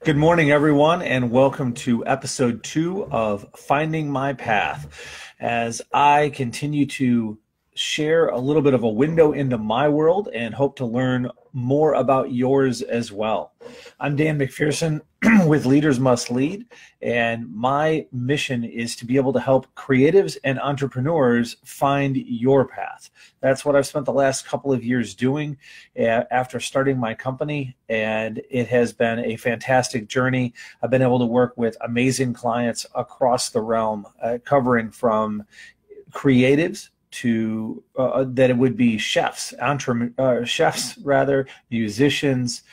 Good morning, everyone, and welcome to episode 2 of Finding My Path. As I continue to share a little bit of a window into my world and hope to learn more about yours as well. I'm Dan McPherson with Leaders Must Lead, and my mission is to be able to help creatives and entrepreneurs find your path. That's what I've spent the last couple of years doing after starting my company, and it has been a fantastic journey. I've been able to work with amazing clients across the realm, covering from creatives to that it would be chefs, musicians,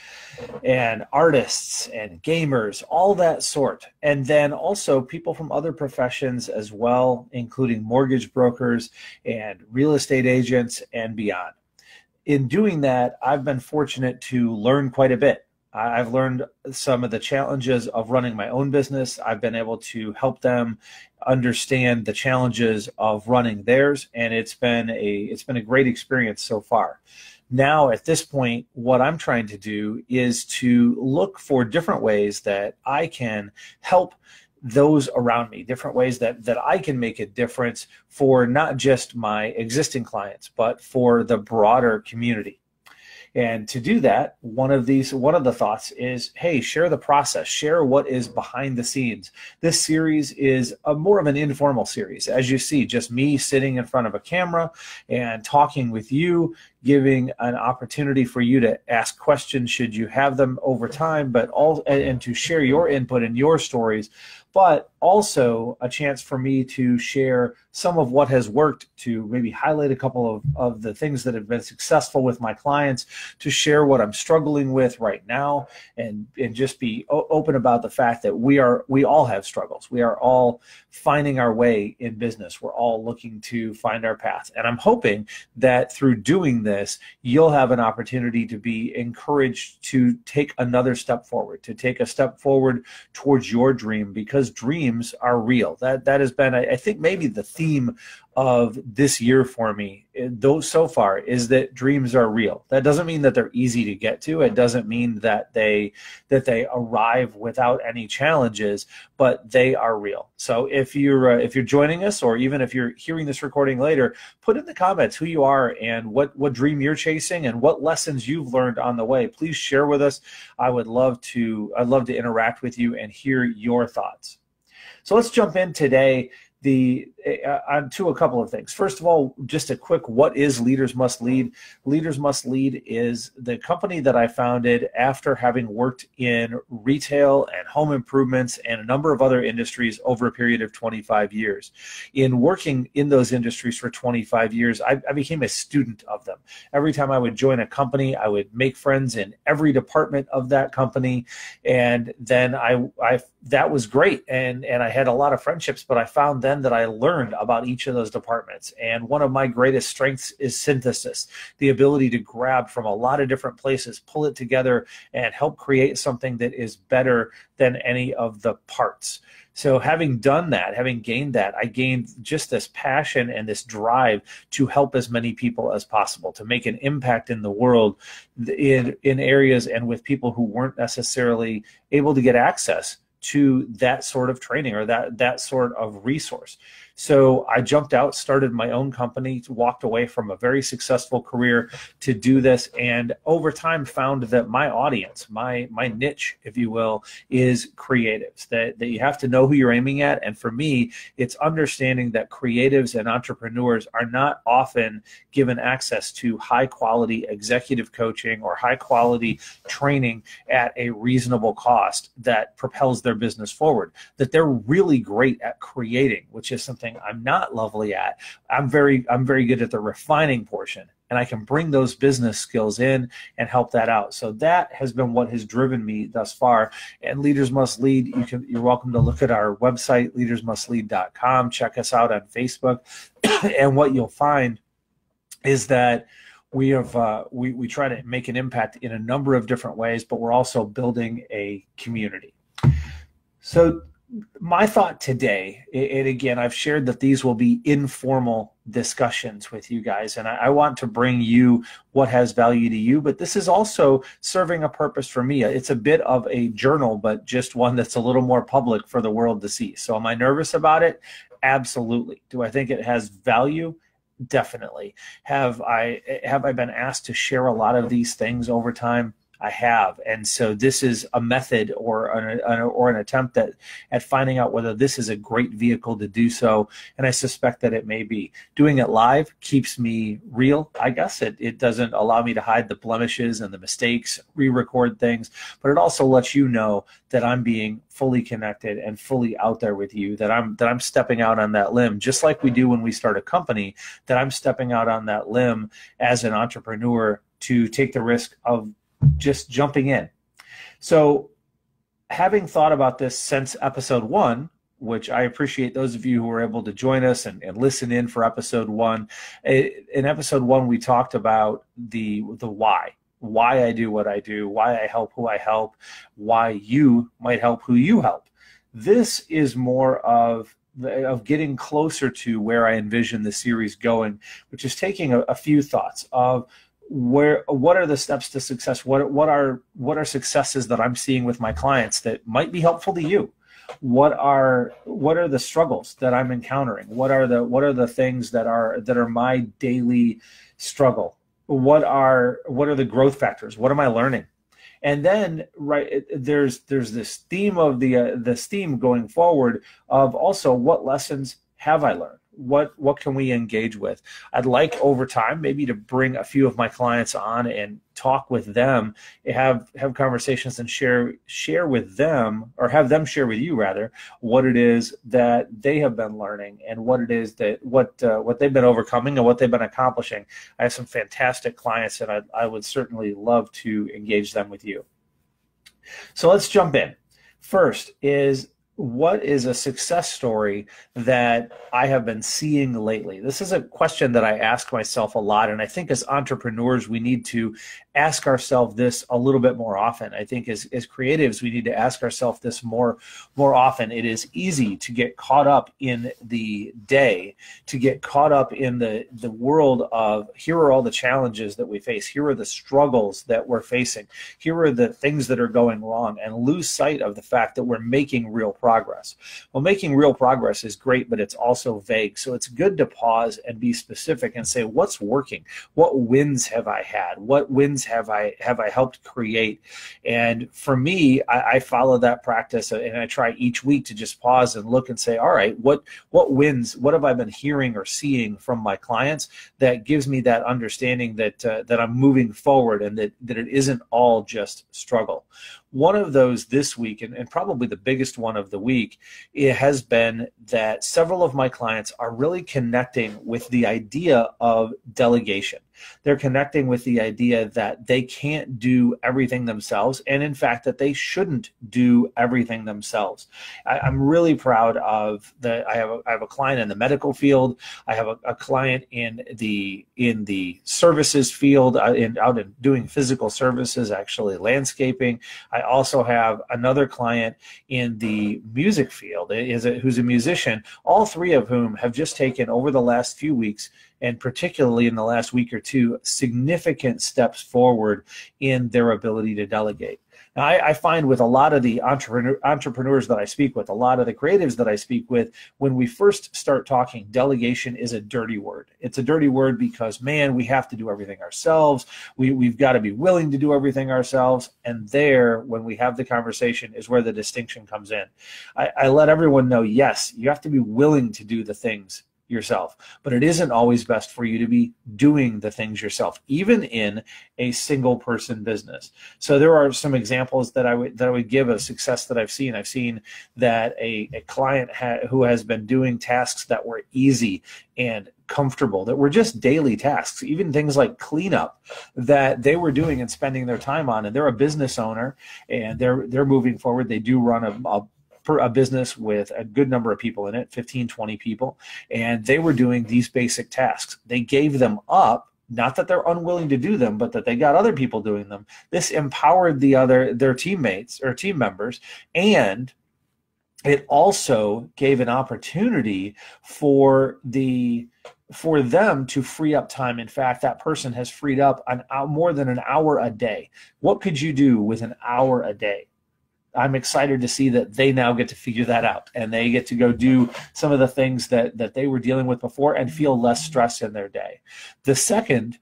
and artists and gamers, all that sort. And then also people from other professions as well, including mortgage brokers and real estate agents and beyond. In doing that, I've been fortunate to learn quite a bit. I've learned some of the challenges of running my own business. I've been able to help them understand the challenges of running theirs, and it's been a great experience so far. Now, at this point, what I'm trying to do is to look for different ways that I can help those around me, different ways that I can make a difference for not just my existing clients, but for the broader community. And to do that, one of the thoughts is, hey, share the process, share what is behind the scenes. This series is more of an informal series. As you see, just me sitting in front of a camera and talking with you, giving an opportunity for you to ask questions should you have them over time, and to share your input and your stories, but also a chance for me to share some of what has worked, to maybe highlight a couple of the things that have been successful with my clients, to share what I'm struggling with right now, and just be open about the fact that we all have struggles. We are all finding our way in business. We're all looking to find our path. And I'm hoping that through doing this, you'll have an opportunity to be encouraged to take another step forward, to take a step forward towards your dream, because dreams are real. That has been, I think, maybe the theme of this year for me, though, so far, is that dreams are real. That doesn't mean that they're easy to get to. It doesn't mean that they arrive without any challenges, but they are real. So if you're joining us, or even if you're hearing this recording later, put in the comments who you are and what dream you're chasing and what lessons you've learned on the way. Please share with us. I'd love to interact with you and hear your thoughts. So let's jump in today onto a couple of things. First of all, just a quick, what is Leaders Must Lead? Leaders Must Lead is the company that I founded after having worked in retail and home improvements and a number of other industries over a period of 25 years. In working in those industries for 25 years, I became a student of them. Every time I would join a company, I would make friends in every department of that company, and then that was great, and I had a lot of friendships, but I found then that I learned about each of those departments. And one of my greatest strengths is synthesis, the ability to grab from a lot of different places, pull it together, and help create something that is better than any of the parts. So having done that, having gained that, I gained just this passion and this drive to help as many people as possible, to make an impact in the world in areas and with people who weren't necessarily able to get access to that sort of training or that sort of resource. So I jumped out, started my own company, walked away from a very successful career to do this, and over time found that my audience, my niche, if you will, is creatives, that you have to know who you're aiming at. And for me, it's understanding that creatives and entrepreneurs are not often given access to high quality executive coaching or high quality training at a reasonable cost that propels their business forward, that they're really great at creating, which is something I'm not lovely at. I'm very good at the refining portion, and I can bring those business skills in and help that out. So that has been what has driven me thus far. And Leaders Must Lead, you're welcome to look at our website, leadersmustlead.com. Check us out on Facebook. And what you'll find is that we try to make an impact in a number of different ways, but we're also building a community. So my thought today, and again, I've shared that these will be informal discussions with you guys, and I want to bring you what has value to you, but this is also serving a purpose for me. It's a bit of a journal, but just one that's a little more public for the world to see. So am I nervous about it? Absolutely. Do I think it has value? Definitely. Have I been asked to share a lot of these things over time? I have. And so this is a method or an attempt at finding out whether this is a great vehicle to do so. And I suspect that it may be. Doing it live keeps me real, I guess. It doesn't allow me to hide the blemishes and the mistakes, re-record things, but it also lets you know that I'm being fully connected and fully out there with you, that I'm stepping out on that limb, just like we do when we start a company, that I'm stepping out on that limb as an entrepreneur to take the risk of just jumping in. So having thought about this since episode 1, which I appreciate those of you who were able to join us and listen in for episode 1. In episode 1, we talked about the why I do what I do, why I help who I help, why you might help who you help. This is more of getting closer to where I envision the series going, which is taking a few thoughts of what are the steps to success? What are successes that I'm seeing with my clients that might be helpful to you? What are the struggles that I'm encountering? What are the things that are my daily struggle? What are the growth factors? What am I learning? And then there's this theme of this theme going forward of also what lessons have I learned? What can we engage with? I'd like over time maybe to bring a few of my clients on and talk with them, have conversations and share with them, or have them share with you rather, what it is that they have been learning and what it is that what they've been overcoming and what they've been accomplishing. I have some fantastic clients, and I would certainly love to engage them with you. So let's jump in. First is, what is a success story that I have been seeing lately? This is a question that I ask myself a lot, and I think as entrepreneurs, we need to ask ourselves this a little bit more often. I think as creatives, we need to ask ourselves this more often. It is easy to get caught up in the day, to get caught up in the world of, here are all the challenges that we face, here are the struggles that we're facing, here are the things that are going wrong, and lose sight of the fact that we're making real progress. Well, making real progress is great, but it's also vague. So it's good to pause and be specific and say, what's working? What wins have I had? What wins have I helped create? And for me, I follow that practice, and I try each week to just pause and look and say, all right, what wins? What have I been hearing or seeing from my clients that gives me that understanding that I'm moving forward and that it isn't all just struggle? One of those this week, and probably the biggest one of the week, it has been that several of my clients are really connecting with the idea of delegation. They're connecting with the idea that they can't do everything themselves, and in fact that they shouldn't do everything themselves. I'm really proud of I have a client in the medical field. I have a client in the services field, out in doing physical services, actually landscaping. I also have another client in the music field who's a musician, all three of whom have just taken, over the last few weeks, and particularly in the last week or two, significant steps forward in their ability to delegate. Now, I find with a lot of the entrepreneurs that I speak with, a lot of the creatives that I speak with, when we first start talking, delegation is a dirty word. It's a dirty word because, man, we have to do everything ourselves. We've got to be willing to do everything ourselves. And there, when we have the conversation, is where the distinction comes in. I let everyone know, yes, you have to be willing to do the things yourself, but it isn't always best for you to be doing the things yourself, even in a single person business. So there are some examples that I would give of success that I've seen. I've seen that a client who has been doing tasks that were easy and comfortable, that were just daily tasks, even things like cleanup, that they were doing and spending their time on. And they're a business owner, and they're moving forward. They do run a business with a good number of people in it, 15, 20 people, and they were doing these basic tasks. They gave them up, not that they're unwilling to do them, but that they got other people doing them. This empowered their teammates or team members, and it also gave an opportunity for the for them to free up time. In fact, that person has freed up more than an hour a day. What could you do with an hour a day? I'm excited to see that they now get to figure that out, and they get to go do some of the things that they were dealing with before and feel less stress in their day. The second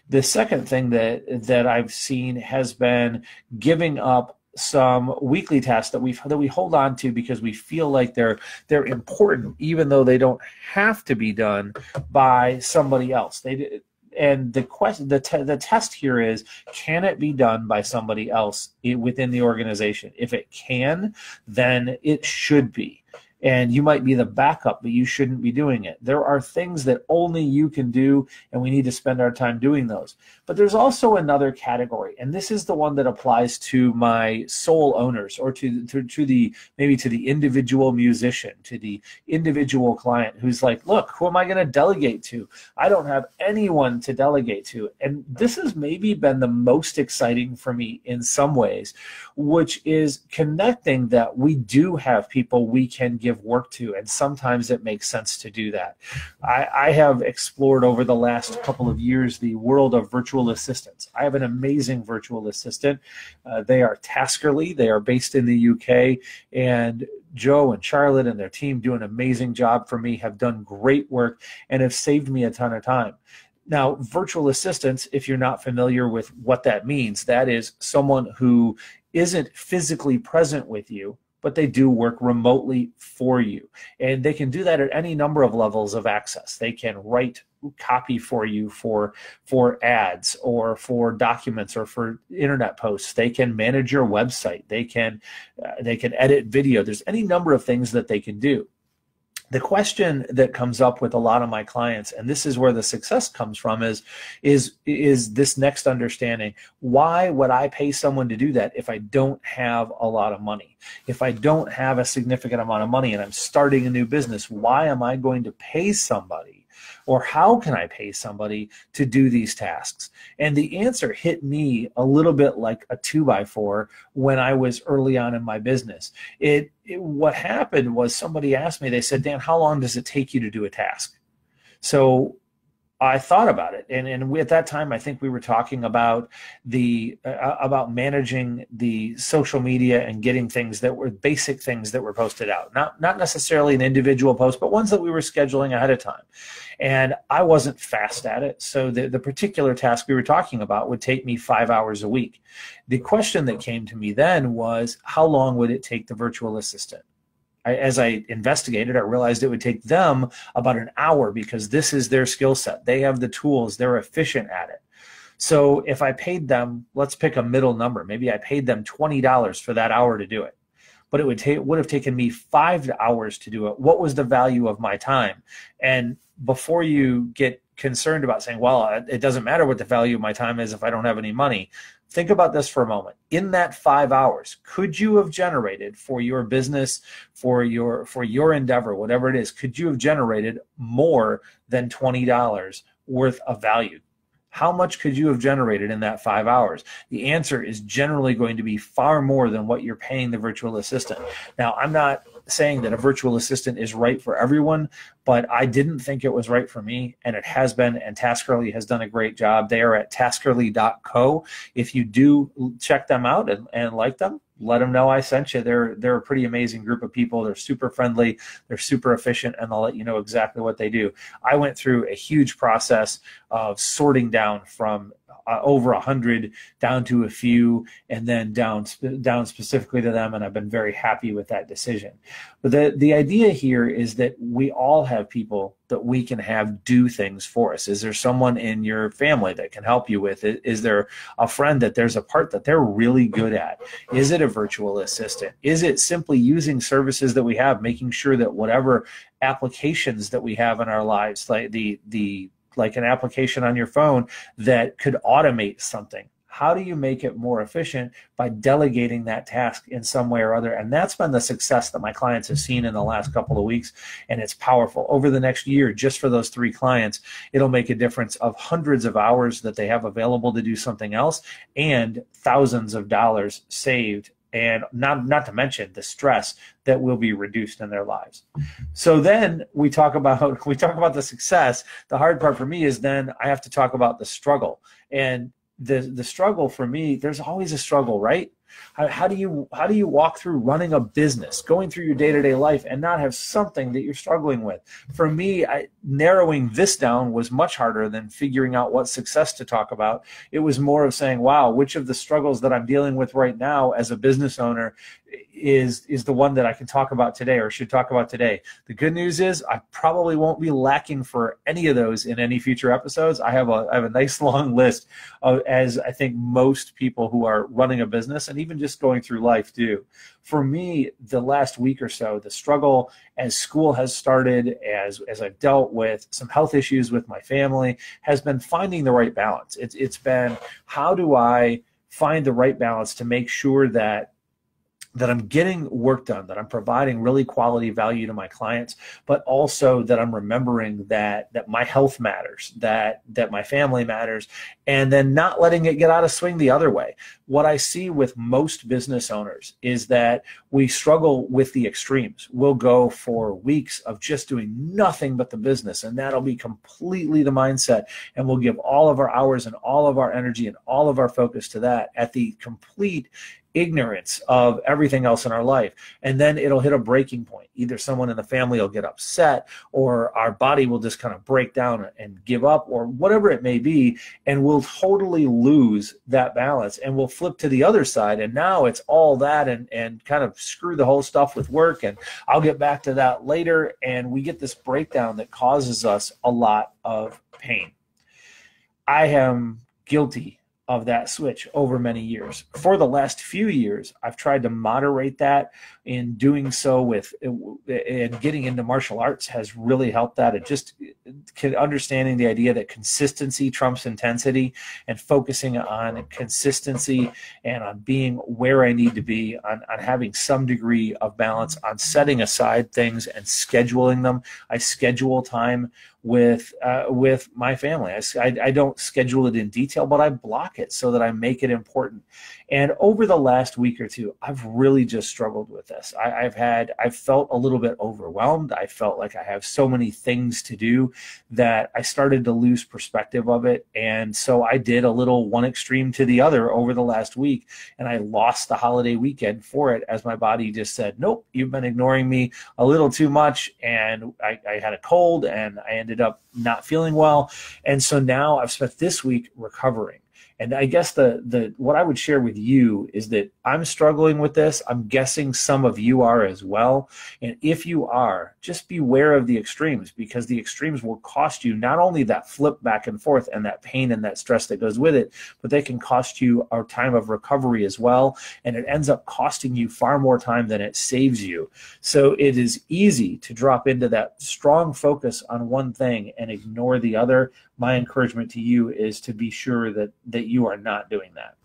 thing that I've seen has been giving up some weekly tasks that we hold on to because we feel like they're important, even though they don't have to be done by somebody else. And the test here is, can it be done by somebody else within the organization? If it can, then it should be. And you might be the backup, but you shouldn't be doing it. There are things that only you can do, and we need to spend our time doing those. But there's also another category, and this is the one that applies to my sole owners, or to the individual musician, to the individual client who's like, look, who am I going to delegate to? I don't have anyone to delegate to. And this has maybe been the most exciting for me in some ways, which is connecting that we do have people we can give work to, and sometimes it makes sense to do that. I have explored over the last couple of years the world of virtual assistants. I have an amazing virtual assistant. They are Taskerly. They are based in the UK, and Joe and Charlotte and their team do an amazing job for me, have done great work, and have saved me a ton of time. Now, virtual assistants, if you're not familiar with what that means, that is someone who isn't physically present with you, but they do work remotely for you. And they can do that at any number of levels of access. They can write copy for you for ads, or for documents, or for internet posts. They can manage your website. They can edit video. There's any number of things that they can do. The question that comes up with a lot of my clients, and this is where the success comes from, is this next understanding. Why would I pay someone to do that if I don't have a lot of money? If I don't have a significant amount of money and I'm starting a new business, why am I going to pay somebody? Or how can I pay somebody to do these tasks? And the answer hit me a little bit like a 2x4 when I was early on in my business. What happened was, somebody asked me, they said, Dan, how long does it take you to do a task? So I thought about it, and at that time, I think we were talking about about managing the social media and getting things that were basic things that were posted out, not necessarily an individual post, but ones that we were scheduling ahead of time. And I wasn't fast at it, so the particular task we were talking about would take me 5 hours a week. The question that came to me then was, how long would it take the virtual assistant? As I investigated, I realized it would take them about an hour, because this is their skill set. They have the tools. They're efficient at it. So if I paid them, let's pick a middle number. Maybe I paid them $20 for that hour to do it. But it would have taken me 5 hours to do it. What was the value of my time? And before you get concerned about saying, well, it doesn't matter what the value of my time is if I don't have any money, think about this for a moment. In that 5 hours, could you have generated for your business, for your endeavor, whatever it is, could you have generated more than $20 worth of value? How much could you have generated in that 5 hours? The answer is generally going to be far more than what you're paying the virtual assistant. Now, I'm not saying that a virtual assistant is right for everyone, but I didn't think it was right for me, and it has been, and Taskerly has done a great job. They are at taskerly.co. If you do check them out and like them, let them know I sent you. They're a pretty amazing group of people. They're super friendly. They're super efficient, and they'll let you know exactly what they do. I went through a huge process of sorting down from over 100 down to a few, and then down specifically to them, and I've been very happy with that decision. But the idea here is that we all have people that we can have do things for us. Is there someone in your family that can help you with it? Is there a friend that there's a part that they're really good at? Is it a virtual assistant? Is it simply using services that we have, making sure that whatever applications that we have in our lives, like an application on your phone that could automate something? How do you make it more efficient? By delegating that task in some way or other. And that's been the success that my clients have seen in the last couple of weeks. And it's powerful. Over the next year, just for those 3 clients, it'll make a difference of hundreds of hours that they have available to do something else, and thousands of dollars saved and not to mention the stress that will be reduced in their lives. So then we talk about the success. The hard part for me is then I have to talk about the struggle. And the struggle for me, there's always a struggle, right? How do you walk through running a business, going through your day-to-day life, and not have something that you're struggling with? For me, narrowing this down was much harder than figuring out what success to talk about. It was more of saying, wow, which of the struggles that I'm dealing with right now as a business owner is the one that I can talk about today or should talk about today. The good news is I probably won't be lacking for any of those in any future episodes. I have a nice long list of, as I think most people who are running a business and even just going through life do. For me, the last week or so, the struggle as school has started, as I've dealt with some health issues with my family, has been finding the right balance. It's been, how do I find the right balance to make sure that I'm getting work done, that I'm providing really quality value to my clients, but also that I'm remembering that my health matters, that my family matters, and then not letting it get out of swing the other way. What I see with most business owners is that we struggle with the extremes. We'll go for weeks of just doing nothing but the business, and that'll be completely the mindset, and we'll give all of our hours and all of our energy and all of our focus to that at the complete ignorance of everything else in our life. And then it'll hit a breaking point. Either someone in the family will get upset, or our body will just kind of break down and give up, or whatever it may be, and we'll totally lose that balance, and we'll flip to the other side, and now it's all that and kind of screw the whole stuff with work, and I'll get back to that later, and we get this breakdown that causes us a lot of pain. I am guilty of that switch over many years. For the last few years, I've tried to moderate that. In doing so and getting into martial arts has really helped that. It just understanding the idea that consistency trumps intensity, and focusing on consistency and on being where I need to be, on having some degree of balance, on setting aside things and scheduling them. I schedule time with my family. I don't schedule it in detail, but I block it so that I make it important. And over the last week or two, I've really just struggled with this. I've felt a little bit overwhelmed. I felt like I have so many things to do that I started to lose perspective of it. And so I did a little one extreme to the other over the last week, and I lost the holiday weekend for it, as my body just said, nope, you've been ignoring me a little too much. And I had a cold, and I ended up not feeling well. And so now I've spent this week recovering. And I guess the what I would share with you is that I'm struggling with this. I'm guessing some of you are as well. And if you are, just beware of the extremes, because the extremes will cost you not only that flip back and forth and that pain and that stress that goes with it, but they can cost you a time of recovery as well. And it ends up costing you far more time than it saves you. So it is easy to drop into that strong focus on one thing and ignore the other. My encouragement to you is to be sure that you are not doing that.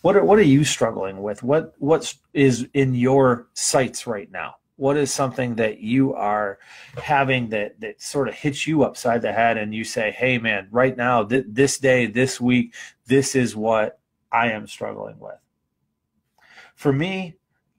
What are you struggling with? What is in your sights right now? What is something that you are having that sort of hits you upside the head, and you say, hey man, right now, this day, this week, this is what I am struggling with? For me,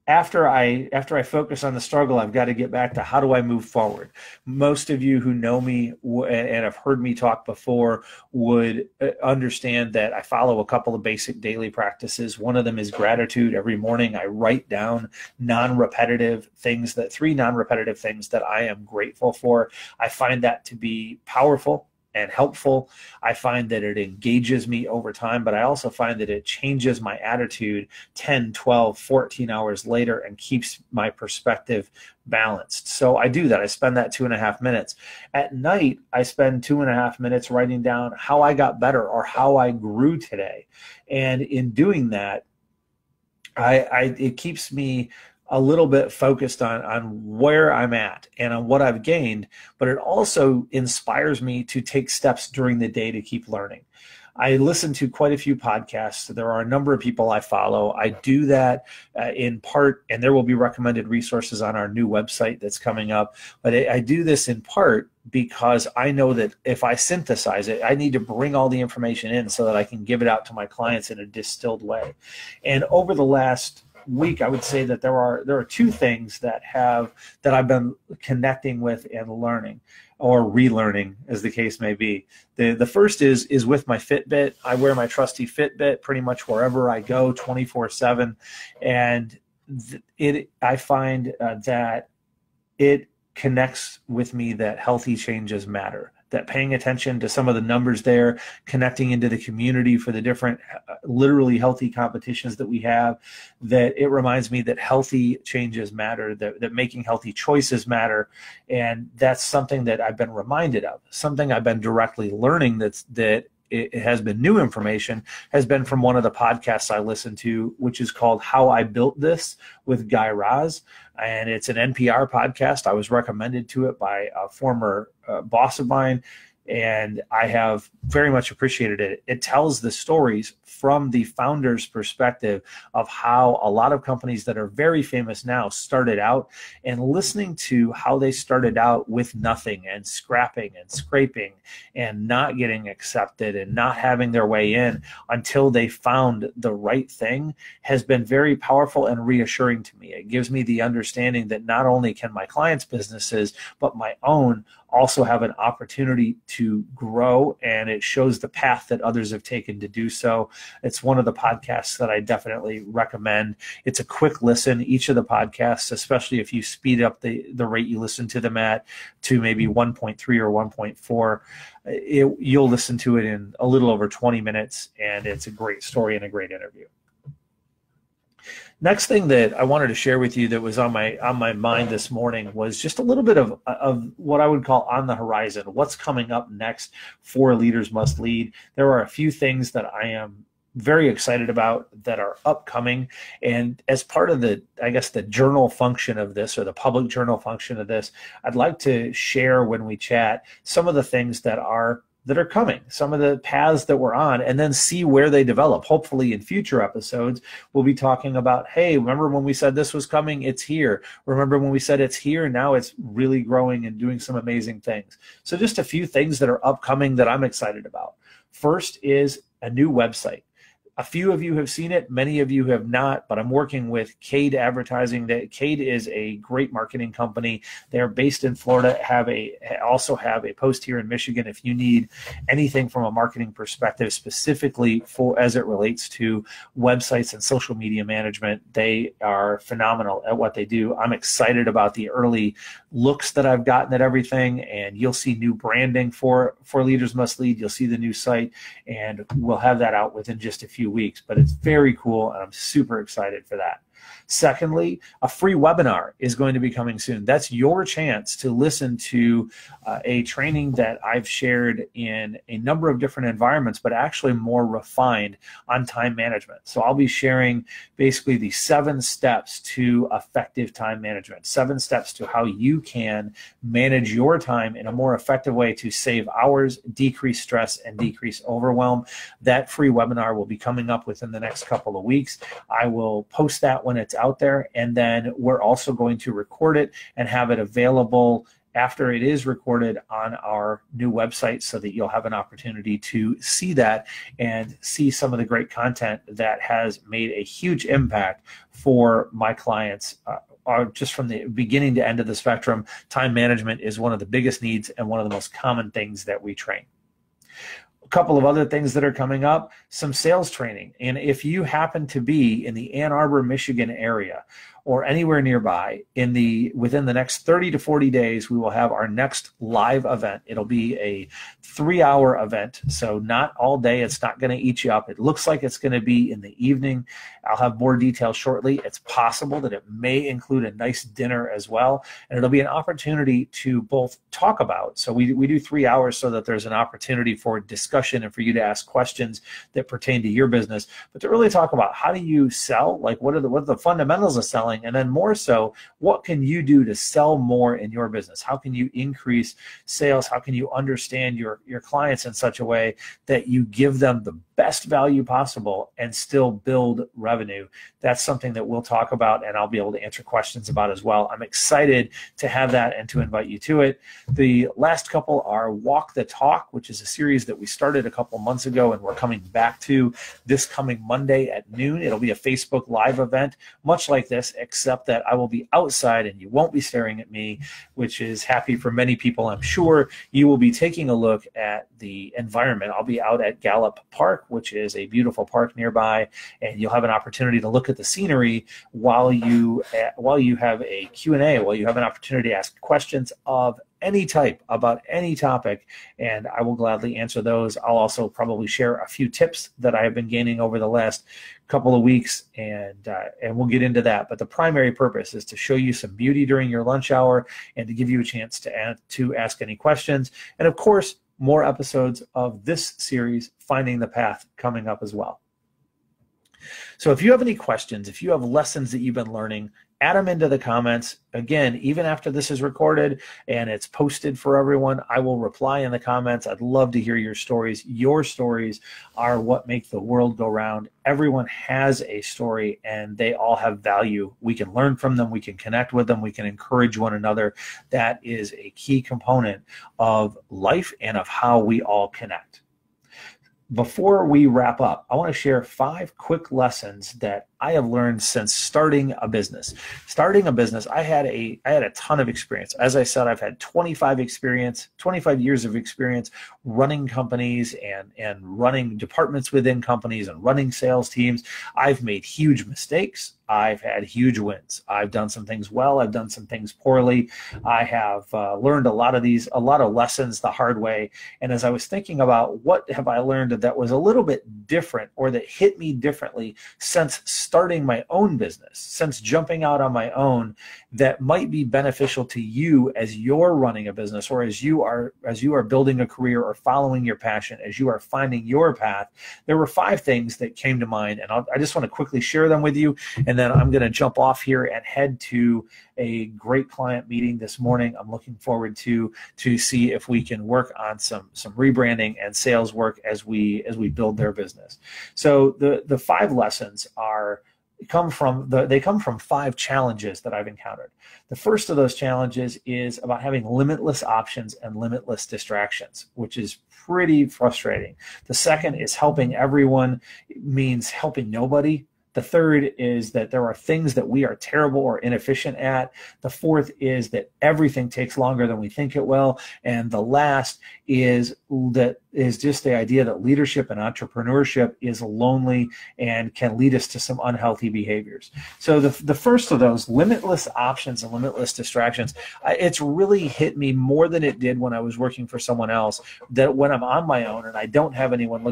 after I focus on the struggle, I've got to get back to how do I move forward. Most of you who know me and have heard me talk before would understand that I follow a couple of basic daily practices. One of them is gratitude. Every morning I write down three non-repetitive things that I am grateful for. I find that to be powerful and helpful. I find that it engages me over time, but I also find that it changes my attitude 10, 12, 14 hours later and keeps my perspective balanced. So I do that. I spend that 2.5 minutes. At night, I spend 2.5 minutes writing down how I got better or how I grew today. And in doing that, it keeps me a little bit focused on where I'm at and on what I've gained, but it also inspires me to take steps during the day to keep learning. I listen to quite a few podcasts. There are a number of people I follow. I do that in part, and there will be recommended resources on our new website that's coming up. But I do this in part because I know that if I synthesize it, I need to bring all the information in so that I can give it out to my clients in a distilled way. And over the last week, I would say that there are two things that I've been connecting with and learning, or relearning, as the case may be. The first is with my Fitbit. I wear my trusty Fitbit pretty much wherever I go, 24/7, and I find that it connects with me that healthy changes matter, that paying attention to some of the numbers there, connecting into the community for the different literally healthy competitions that we have, that it reminds me that healthy changes matter, that making healthy choices matter. And that's something that I've been reminded of, something I've been directly learning that it has been new information, has been from one of the podcasts I listen to, which is called How I Built This with Guy Raz. And it's an NPR podcast. I was recommended to it by a former boss of mine, and I have very much appreciated it. It tells the stories from the founder's perspective of how a lot of companies that are very famous now started out, and listening to how they started out with nothing and scrapping and scraping and not getting accepted and not having their way in until they found the right thing has been very powerful and reassuring to me. It gives me the understanding that not only can my clients' businesses, but my own also have an opportunity to grow, and it shows the path that others have taken to do so. It's one of the podcasts that I definitely recommend. It's a quick listen. Each of the podcasts, especially if you speed up the rate you listen to them at to maybe 1.3 or 1.4, you'll listen to it in a little over 20 minutes, and it's a great story and a great interview. Next thing that I wanted to share with you that was on my mind this morning was just a little bit of what I would call on the horizon. What's coming up next for Leaders Must Lead? There are a few things that I am very excited about that are upcoming. And as part of the journal function of this, or the public journal function of this, I'd like to share when we chat some of the things that are coming, some of the paths that we're on, and then see where they develop. Hopefully in future episodes, we'll be talking about, hey, remember when we said this was coming? It's here. Remember when we said it's here? Now it's really growing and doing some amazing things. So just a few things that are upcoming that I'm excited about. First is a new website. A few of you have seen it, many of you have not, but I'm working with Cade Advertising. Cade is a great marketing company. They're based in Florida, also have a post here in Michigan. If you need anything from a marketing perspective, specifically as it relates to websites and social media management, they are phenomenal at what they do. I'm excited about the early looks that I've gotten at everything, and you'll see new branding for Leaders Must Lead. You'll see the new site, and we'll have that out within just a few weeks, but it's very cool, and I'm super excited for that. Secondly, a free webinar is going to be coming soon. That's your chance to listen to a training that I've shared in a number of different environments, but actually more refined on time management. So I'll be sharing basically the 7 steps to effective time management, 7 steps to how you can manage your time in a more effective way to save hours, decrease stress, and decrease overwhelm. That free webinar will be coming up within the next couple of weeks. I will post that when it's out there, and then we're also going to record it and have it available after it is recorded on our new website, so that you'll have an opportunity to see that and see some of the great content that has made a huge impact for my clients. Just from the beginning to end of the spectrum, time management is one of the biggest needs and one of the most common things that we train. A couple of other things that are coming up, some sales training. And if you happen to be in the Ann Arbor, Michigan area, or anywhere nearby, within the next 30 to 40 days, we will have our next live event. It'll be a 3-hour event, so not all day. It's not going to eat you up. It looks like it's going to be in the evening. I'll have more details shortly. It's possible that it may include a nice dinner as well, and it'll be an opportunity to both talk about. So we do 3 hours so that there's an opportunity for discussion discussion and for you to ask questions that pertain to your business, but to really talk about how do you sell, like what are the fundamentals of selling, and then more so, what can you do to sell more in your business? How can you increase sales? How can you understand your clients in such a way that you give them the best value possible and still build revenue? That's something that we'll talk about and I'll be able to answer questions about as well. I'm excited to have that and to invite you to it. The last couple are Walk the Talk, which is a series that we started a couple months ago and we're coming back to this coming Monday at noon. It'll be a Facebook Live event, much like this, except that I will be outside and you won't be staring at me, which is happy for many people, I'm sure. You will be taking a look at the environment. I'll be out at Gallup Park, which is a beautiful park nearby, and you'll have an opportunity to look at the scenery while you have a Q&A, while you have an opportunity to ask questions of any type about any topic, and I will gladly answer those. I'll also probably share a few tips that I have been gaining over the last couple of weeks, and we'll get into that. But the primary purpose is to show you some beauty during your lunch hour and to give you a chance to ask any questions. And of course, more episodes of this series, Finding the Path, coming up as well. So if you have any questions, if you have lessons that you've been learning, add them into the comments. Again, even after this is recorded and it's posted for everyone, I will reply in the comments. I'd love to hear your stories. Your stories are what make the world go round. Everyone has a story and they all have value. We can learn from them. We can connect with them. We can encourage one another. That is a key component of life and of how we all connect. Before we wrap up, I want to share 5 quick lessons that I have learned since starting a business. Starting a business, I had a ton of experience. As I said, I've had 25 years of experience running companies and running departments within companies and running sales teams. I've made huge mistakes. I've had huge wins. I've done some things well. I've done some things poorly. I have learned a lot of lessons the hard way. And as I was thinking about what have I learned that was a little bit different or that hit me differently since starting my own business, since jumping out on my own, that might be beneficial to you as you're running a business or as you are building a career or following your passion, as you are finding your path. There were 5 things that came to mind, and I just want to quickly share them with you. And then I'm going to jump off here and head to a great client meeting this morning. I'm looking forward to see if we can work on some rebranding and sales work as we build their business. So the 5 lessons come from 5 challenges that I've encountered. The first of those challenges is about having limitless options and limitless distractions, which is pretty frustrating. The second is helping everyone means helping nobody. The third is that there are things that we are terrible or inefficient at. The fourth is that everything takes longer than we think it will. And the last is just the idea that leadership and entrepreneurship is lonely and can lead us to some unhealthy behaviors. So the first of those, limitless options and limitless distractions, it's really hit me more than it did when I was working for someone else, that when I'm on my own and I don't have anyone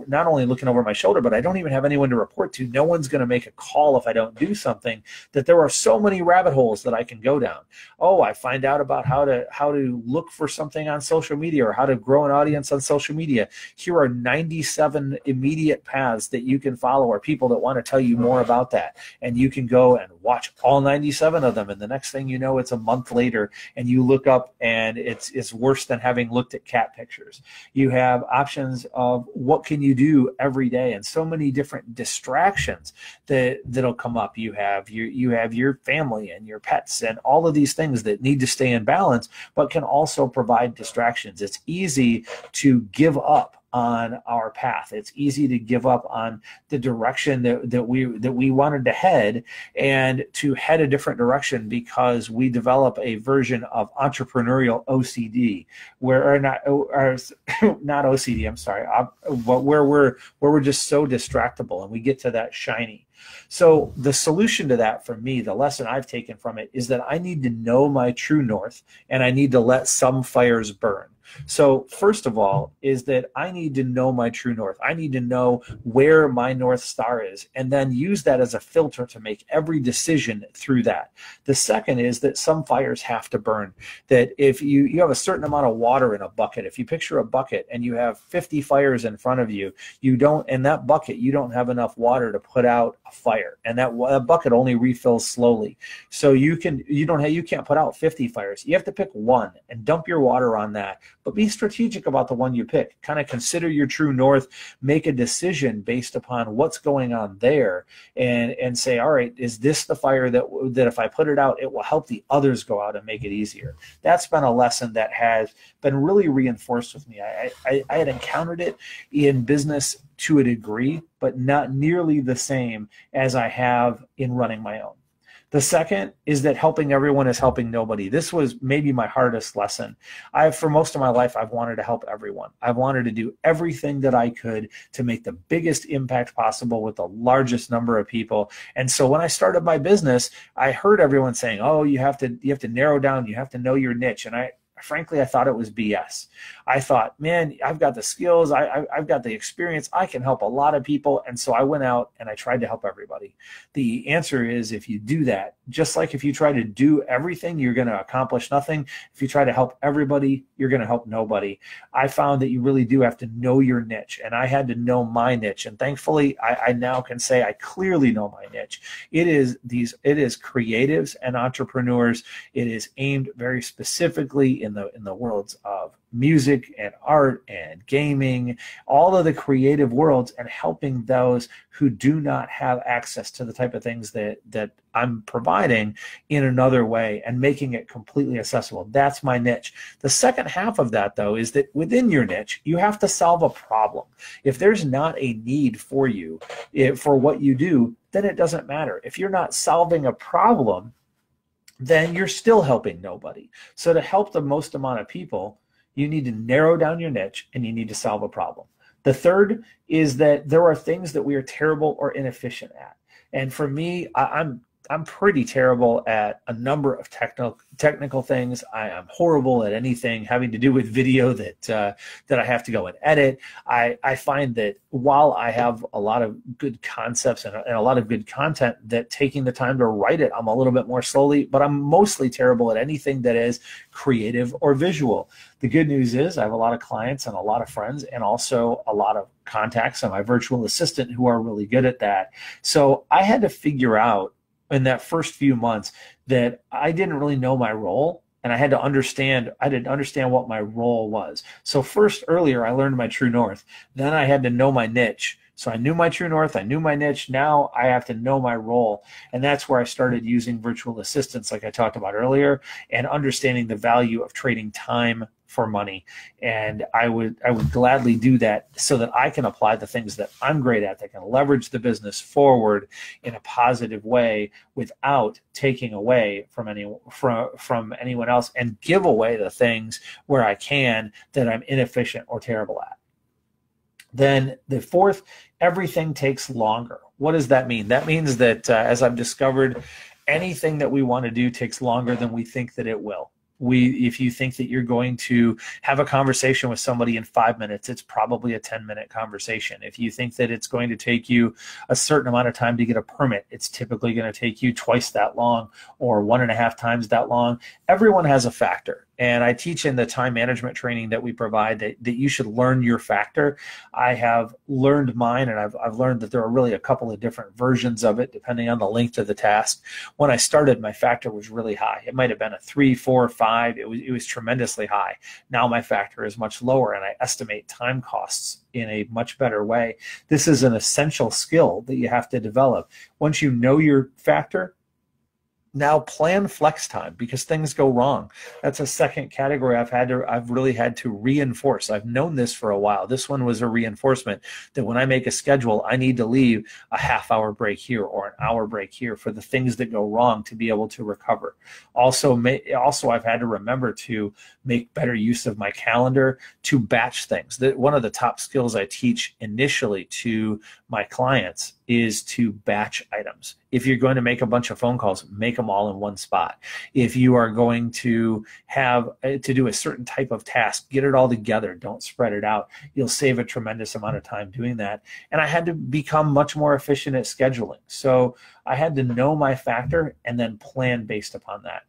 not only looking over my shoulder, but I don't even have anyone to report to. No one's going to make a call if I don't do something, that there are so many rabbit holes that I can go down. Oh, I find out about how to look for something on social media or how to grow an audience on social media. Here are 97 immediate paths that you can follow, or people that want to tell you more about that. And you can go and watch all 97 of them. And the next thing you know, it's a month later and you look up and it's worse than having looked at cat pictures. You have options of what can you do every day, and so many different distractions that'll come up. You have your family and your pets and all of these things that need to stay in balance, but can also provide distractions. It's easy to give up on our path. It's easy to give up on the direction that we wanted to head, and to head a different direction because we develop a version of entrepreneurial OCD, where not OCD. I'm sorry, but where we're just so distractible and we get to that shiny. So the solution to that, for me, the lesson I've taken from it, is that I need to know my true north and I need to let some fires burn. So first of all is that I need to know my true north. I need to know where my North Star is, and then use that as a filter to make every decision through that. The second is that some fires have to burn. That if you have a certain amount of water in a bucket, if you picture a bucket and you have 50 fires in front of you, you don't, in that bucket, you don't have enough water to put out a fire, and that bucket only refills slowly. So you can't put out 50 fires. You have to pick one and dump your water on that, but be strategic about the one you pick. Kind of consider your true north, make a decision based upon what's going on there, and say, all right, is this the fire that if I put it out, it will help the others go out and make it easier? That's been a lesson that has been really reinforced with me. I had encountered it in business to a degree, but not nearly the same as I have in running my own. The second is that helping everyone is helping nobody. This was maybe my hardest lesson. For most of my life, I've wanted to help everyone. I've wanted to do everything that I could to make the biggest impact possible with the largest number of people. And so when I started my business, I heard everyone saying, oh, you have to narrow down, you have to know your niche. And frankly, I thought it was BS. I thought, man, I've got the skills, I've got the experience, I can help a lot of people. And so I went out and I tried to help everybody. The answer is, if you do that, just like if you try to do everything, you're going to accomplish nothing. If you try to help everybody, you're going to help nobody. I found that you really do have to know your niche, and I had to know my niche. And thankfully, I now can say I clearly know my niche. It is creatives and entrepreneurs. It is aimed very specifically in the worlds of music and art and gaming, all of the creative worlds, and helping those who do not have access to the type of things that I'm providing in another way, and making it completely accessible. That's my niche. The second half of that, though, is that within your niche, you have to solve a problem. If there's not a need for you, for what you do, then it doesn't matter. If you're not solving a problem, then you're still helping nobody. So to help the most amount of people, you need to narrow down your niche and you need to solve a problem. The third is that there are things that we are terrible or inefficient at. And for me, I'm pretty terrible at a number of technical things. I am horrible at anything having to do with video that I have to go and edit. I find that while I have a lot of good concepts and a lot of good content, that taking the time to write it, I'm a little bit more slowly, but I'm mostly terrible at anything that is creative or visual. The good news is I have a lot of clients and a lot of friends, and also a lot of contacts on my virtual assistant who are really good at that. So I had to figure out in that first few months that I didn't really know my role, and I didn't understand what my role was. So first, earlier, I learned my true north. Then I had to know my niche. So I knew my true north, I knew my niche. Now I have to know my role. And that's where I started using virtual assistants, like I talked about earlier, and understanding the value of trading time for money. And I would gladly do that so that I can apply the things that I'm great at, that can leverage the business forward in a positive way without taking away from anyone else, and give away the things where I can that I'm inefficient or terrible at. Then the fourth, everything takes longer. What does that mean? That means that as I've discovered, anything that we want to do takes longer than we think that it will. If you think that you're going to have a conversation with somebody in 5 minutes, it's probably a 10-minute conversation. If you think that it's going to take you a certain amount of time to get a permit, it's typically going to take you twice that long or 1.5 times that long. Everyone has a factor. And I teach in the time management training that we provide that you should learn your factor. I have learned mine, and I've learned that there are really a couple of different versions of it depending on the length of the task. When I started, my factor was really high. It might have been a 3, 4, 5. It was tremendously high. Now my factor is much lower, and I estimate time costs in a much better way. This is an essential skill that you have to develop. Once you know your factor, now plan flex time, because things go wrong. That's a second category I've really had to reinforce. I've known this for a while. This one was a reinforcement that when I make a schedule, I need to leave a half-hour break here or an hour break here for the things that go wrong to be able to recover. Also, I've had to remember to make better use of my calendar, to batch things. One of the top skills I teach initially to my clients is to batch items. If you're going to make a bunch of phone calls, make them all in one spot. If you are going to have to do a certain type of task, get it all together. Don't spread it out. You'll save a tremendous amount of time doing that. And I had to become much more efficient at scheduling. So I had to know my factor and then plan based upon that.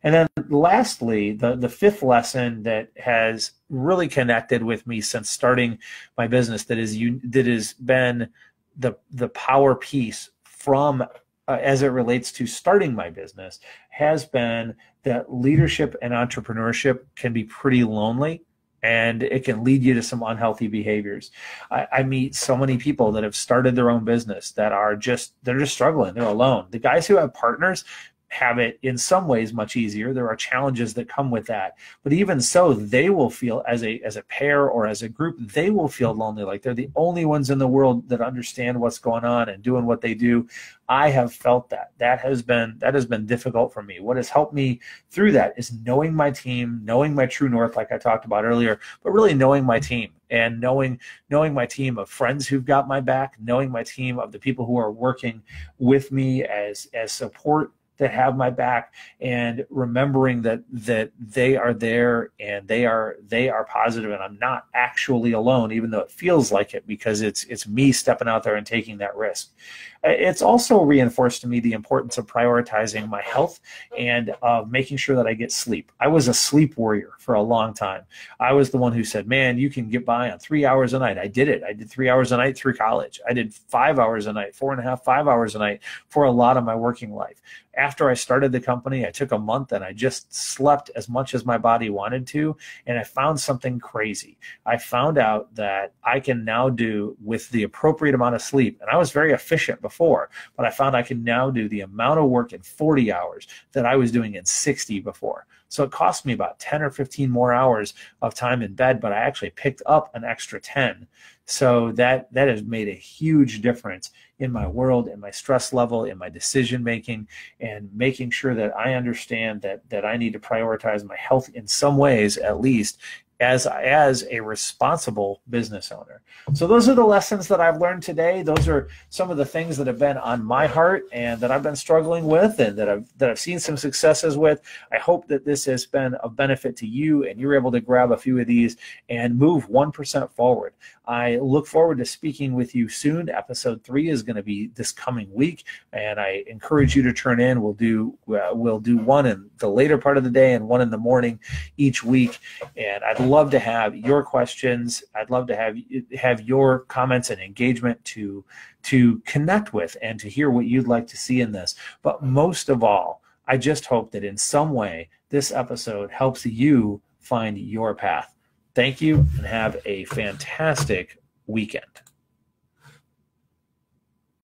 And then lastly, the fifth lesson that has really connected with me since starting my business that has been the power piece from as it relates to starting my business has been that leadership and entrepreneurship can be pretty lonely, and it can lead you to some unhealthy behaviors. I meet so many people that have started their own business that they're just struggling. They're alone. The guys who have partners have it in some ways much easier. There are challenges that come with that, but even so, they will feel as a pair or as a group, they will feel lonely, like they're the only ones in the world that understand what's going on and doing what they do. I have felt that has been difficult for me. What has helped me through that is knowing my team, knowing my true north, like I talked about earlier, but really knowing my team and knowing my team of friends who've got my back, knowing my team of the people who are working with me as support, that have my back, and remembering that they are there and they are positive, and I'm not actually alone, even though it feels like it, because it's me stepping out there and taking that risk. It's also reinforced to me the importance of prioritizing my health and of making sure that I get sleep. I was a sleep warrior for a long time. I was the one who said, man, you can get by on 3 hours a night. I did it. I did 3 hours a night through college. I did 5 hours a night, 4.5, 5 hours a night for a lot of my working life. After I started the company, I took a month and I just slept as much as my body wanted to, and I found something crazy. I found out that I can now do, with the appropriate amount of sleep, and I was very efficient before, but I found I can now do the amount of work in 40 hours that I was doing in 60 before. So it cost me about 10 or 15 more hours of time in bed, but I actually picked up an extra 10. So that has made a huge difference in my world, in my stress level, in my decision making, and making sure that I understand that I need to prioritize my health in some ways, at least, as a responsible business owner. So those are the lessons that I've learned today. Those are some of the things that have been on my heart and that I've been struggling with, and that I've seen some successes with. I hope that this has been of benefit to you and you're able to grab a few of these and move 1% forward. I look forward to speaking with you soon. Episode 3 is going to be this coming week, and I encourage you to turn in. We'll do one in the later part of the day and one in the morning each week. And I'd love to have your questions. I'd love to have your comments and engagement to connect with and to hear what you'd like to see in this. But most of all, I just hope that in some way this episode helps you find your path. Thank you, and have a fantastic weekend.